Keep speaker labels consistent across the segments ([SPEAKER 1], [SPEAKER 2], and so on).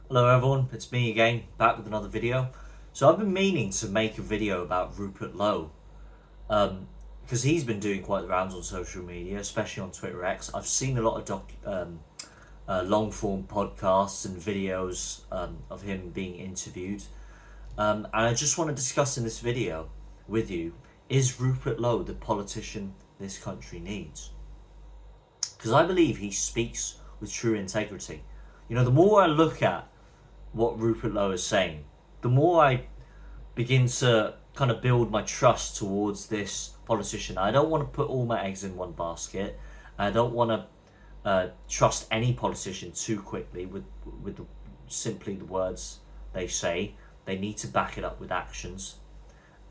[SPEAKER 1] Hello everyone, it's me again, back with another video. So I've been meaning to make a video about Rupert Lowe, because he's been doing quite the rounds on social media, especially on Twitter X. I've seen a lot of long form podcasts and videos of him being interviewed, and I just want to discuss in this video with you, is Rupert Lowe the politician this country needs? Because I believe he speaks with true integrity. You know, the more I look at what Rupert Lowe is saying, the more I begin to kind of build my trust towards this politician. I don't want to put all my eggs in one basket. I don't want to trust any politician too quickly with simply the words they say. They need to back it up with actions.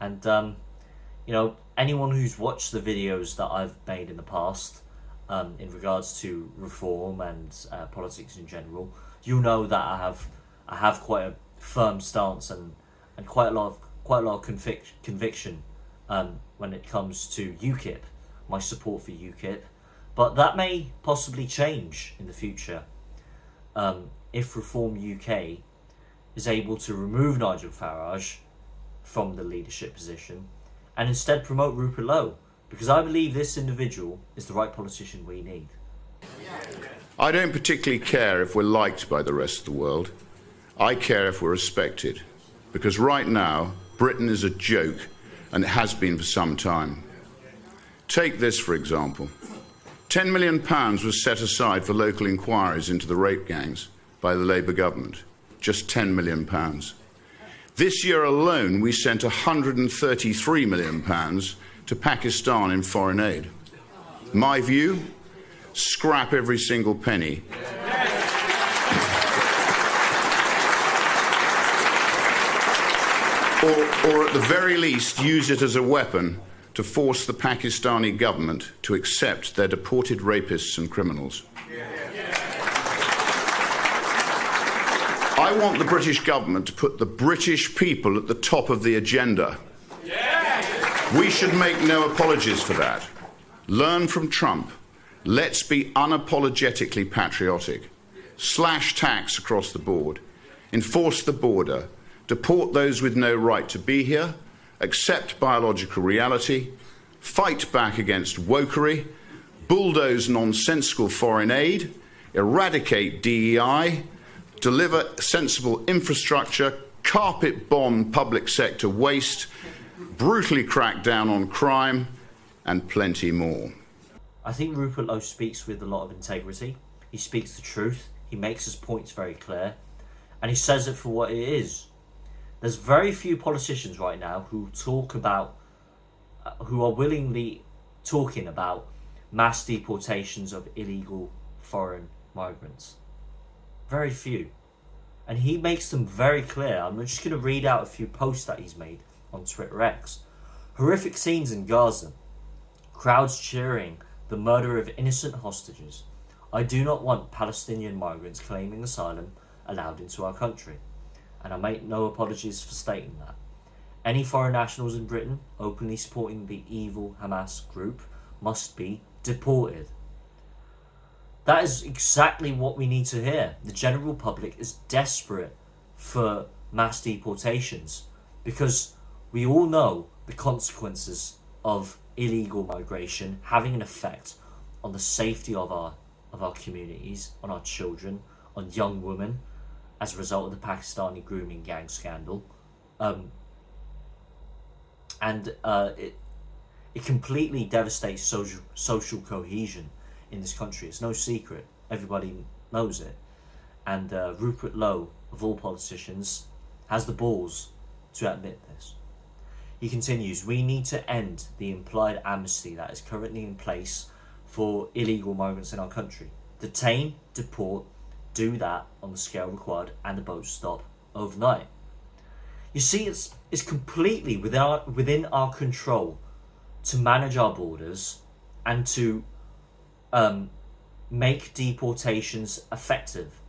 [SPEAKER 1] And anyone who's watched the videos that I've made in the past in regards to reform and politics in general, you know that I have quite a firm stance and quite a lot of conviction when it comes to UKIP, my support for UKIP. But that may possibly change in the future if Reform UK is able to remove Nigel Farage from the leadership position and instead promote Rupert Lowe, because I believe this individual is the right politician we need.
[SPEAKER 2] I don't particularly care if we're liked by the rest of the world. I care if we're respected, because right now Britain is a joke, and it has been for some time. Take this, for example. £10 million was set aside for local inquiries into the rape gangs by the Labour government. Just £10 million. This year alone, we sent £133 million to Pakistan in foreign aid. My view? Scrap every single penny. Or at the very least, use it as a weapon to force the Pakistani government to accept their deported rapists and criminals. I want the British government to put the British people at the top of the agenda. We should make no apologies for that. Learn from Trump. Let's be unapologetically patriotic. Slash tax across the board. Enforce the border. Deport those with no right to be here. Accept biological reality. Fight back against wokery. Bulldoze nonsensical foreign aid. Eradicate DEI. Deliver sensible infrastructure. Carpet bomb public sector waste. Brutally crack down on crime. And plenty more.
[SPEAKER 1] I think Rupert Lowe speaks with a lot of integrity. He speaks the truth. He makes his points very clear. And he says it for what it is. There's very few politicians right now who talk about, who are willingly talking about mass deportations of illegal foreign migrants. Very few. And he makes them very clear. I'm just going to read out a few posts that he's made on Twitter X. Horrific scenes in Gaza. Crowds cheering the murder of innocent hostages. I do not want Palestinian migrants claiming asylum allowed into our country. And I make no apologies for stating that. Any foreign nationals in Britain openly supporting the evil Hamas group must be deported. That is exactly what we need to hear. The general public is desperate for mass deportations because we all know the consequences of illegal migration having an effect on the safety of our communities, on our children, on young women, as a result of the Pakistani grooming gang scandal. It completely devastates social cohesion in this country. It's no secret. Everybody knows it. And Rupert Lowe, of all politicians, has the balls to admit this. He continues, we need to end the implied amnesty that is currently in place for illegal migrants in our country. Detain, deport, do that on the scale required, and the boats stop overnight. You see, it's completely within our control to manage our borders and to make deportations effective.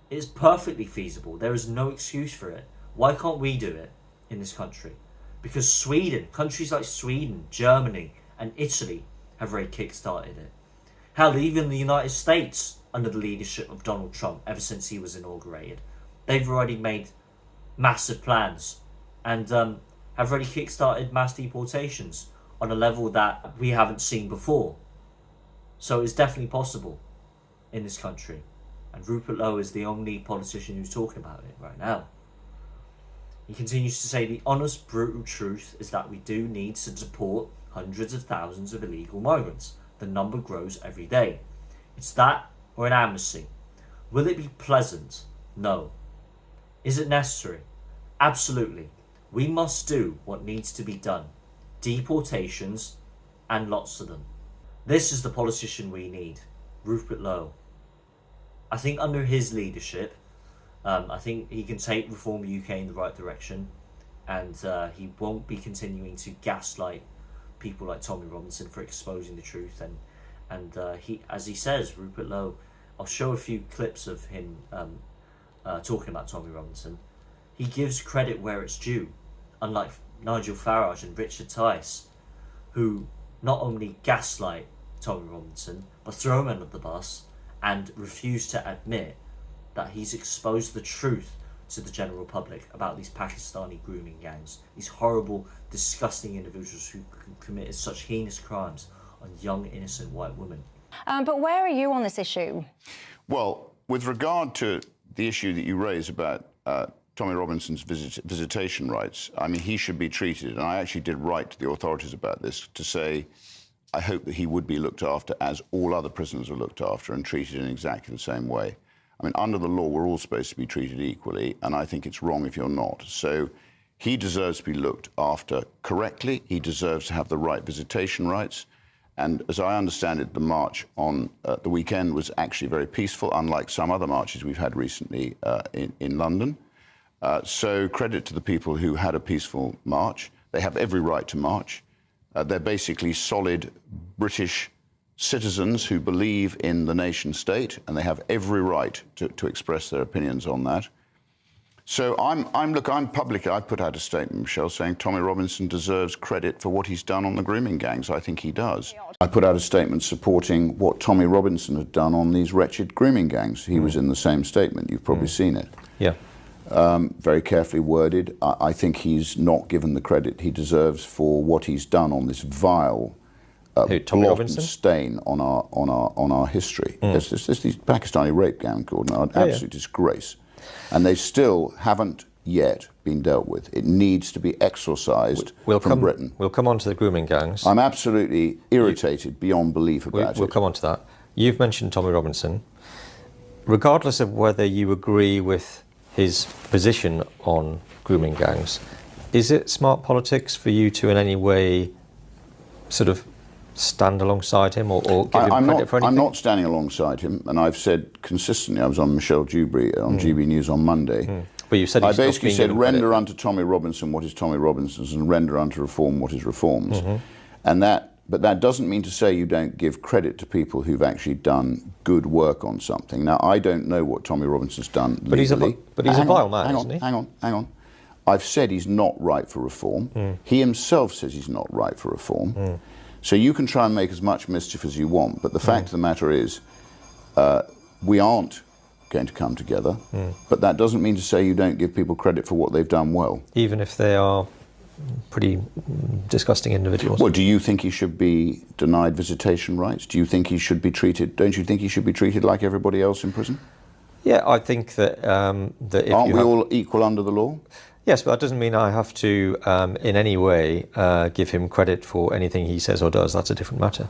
[SPEAKER 1] It is perfectly feasible. There is no excuse for it. Why can't we do it in this country? Because countries like Sweden, Germany and Italy have already kick-started it. Hell, even the United States under the leadership of Donald Trump ever since he was inaugurated. They've already made massive plans and have already kickstarted mass deportations on a level that we haven't seen before. So it's definitely possible in this country. And Rupert Lowe is the only politician who's talking about it right now. He continues to say the honest, brutal truth is that we do need to deport hundreds of thousands of illegal migrants. The number grows every day. It's that or an amnesty. Will it be pleasant? No. Is it necessary? Absolutely. We must do what needs to be done. Deportations, and lots of them. This is the politician we need, Rupert Lowe. I think under his leadership, I think he can take Reform UK in the right direction, and he won't be continuing to gaslight people like Tommy Robinson for exposing the truth. And he, as he says, Rupert Lowe, I'll show a few clips of him talking about Tommy Robinson. He gives credit where it's due, unlike Nigel Farage and Richard Tice, who not only gaslight Tommy Robinson, but throw him under the bus and refuse to admit that he's exposed the truth to the general public about these Pakistani grooming gangs, these horrible, disgusting individuals who committed such heinous crimes on young, innocent white women.
[SPEAKER 3] But where are you on this issue?
[SPEAKER 2] Well, with regard to the issue that you raise about Tommy Robinson's visitation rights, I mean, he should be treated, and I actually did write to the authorities about this to say I hope that he would be looked after as all other prisoners are looked after and treated in exactly the same way. I mean, under the law, we're all supposed to be treated equally, and I think it's wrong if you're not. So he deserves to be looked after correctly. He deserves to have the right visitation rights. And as I understand it, the march on the weekend was actually very peaceful, unlike some other marches we've had recently in London. So credit to the people who had a peaceful march. They have every right to march. They're basically solid British citizens who believe in the nation state, and they have every right to express their opinions on that. So I'm publicly, I put out a statement, Michelle, saying Tommy Robinson deserves credit for what he's done on the grooming gangs. I think he does. I put out a statement supporting what Tommy Robinson had done on these wretched grooming gangs. He was in the same statement. You've probably seen it.
[SPEAKER 4] Yeah.
[SPEAKER 2] Very carefully worded. I think he's not given the credit he deserves for what he's done on this vile blot and stain on our history. There's these Pakistani rape gang called an absolute disgrace, and they still haven't yet been dealt with. It needs to be exorcised from Britain.
[SPEAKER 4] We'll come on to the grooming gangs.
[SPEAKER 2] I'm absolutely irritated beyond belief about it.
[SPEAKER 4] We'll come on to that. You've mentioned Tommy Robinson. Regardless of whether you agree with his position on grooming gangs, is it smart politics for you to in any way sort of stand alongside him or give him credit for anything?
[SPEAKER 2] I'm not standing alongside him, and I've said consistently, I was on Michelle Dewberry on GB News on Monday.
[SPEAKER 4] But you said
[SPEAKER 2] I basically said, render unto Tommy Robinson what is Tommy Robinson's, and render unto Reform what is Reform's. But that doesn't mean to say you don't give credit to people who've actually done good work on something. Now, I don't know what Tommy Robinson's done legally.
[SPEAKER 4] But he's a vile man, isn't he?
[SPEAKER 2] Hang on. I've said he's not right for reform. He himself says he's not right for reform. So you can try and make as much mischief as you want, but the fact of the matter is, we aren't going to come together. But that doesn't mean to say you don't give people credit for what they've done well.
[SPEAKER 4] Even if they are pretty disgusting individuals.
[SPEAKER 2] Well, do you think he should be denied visitation rights? Do you think he should be treated, don't you think he should be treated like everybody else in prison?
[SPEAKER 4] Yeah, I think that that if
[SPEAKER 2] aren't we all equal under the law?
[SPEAKER 4] Yes, but that doesn't mean I have to in any way give him credit for anything he says or does. That's a different matter.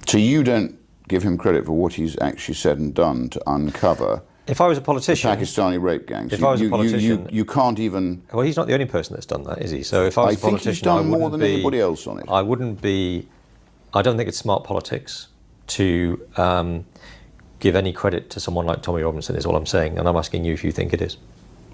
[SPEAKER 2] So you don't give him credit for what he's actually said and done to uncover
[SPEAKER 4] if I was a politician,
[SPEAKER 2] the Pakistani rape gangs?
[SPEAKER 4] If I was a politician,
[SPEAKER 2] you can't even.
[SPEAKER 4] Well, he's not the only person that's done that, is he? So if I was a politician,
[SPEAKER 2] he's done more than anybody else on it.
[SPEAKER 4] I wouldn't be. I don't think it's smart politics to give any credit to someone like Tommy Robinson. Is all I'm saying, and I'm asking you if you think it is.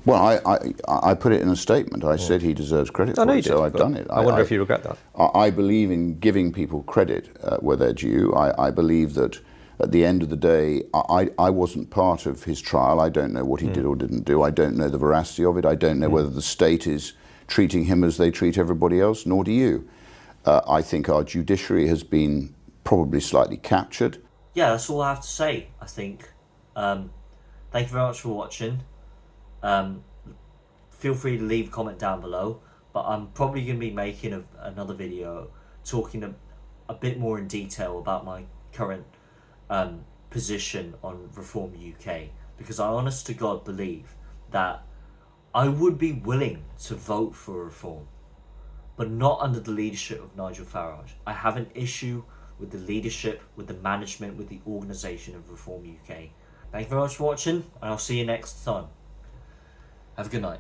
[SPEAKER 2] Well, I put it in a statement. I said he deserves credit for it, so I've done it.
[SPEAKER 4] I wonder if you regret that.
[SPEAKER 2] I believe in giving people credit where they're due. I believe that at the end of the day, I wasn't part of his trial. I don't know what he did or didn't do. I don't know the veracity of it. I don't know whether the state is treating him as they treat everybody else, nor do you. I think our judiciary has been probably slightly captured.
[SPEAKER 1] yeah, that's all I have to say, I think. Thank you very much for watching. Feel free to leave a comment down below, but I'm probably going to be making another video talking a bit more in detail about my current position on Reform UK, because I honest to God believe that I would be willing to vote for reform, but not under the leadership of Nigel Farage. I have an issue with the leadership, with the management, with the organisation of Reform UK. Thank you very much for watching, and I'll see you next time. Have a good night.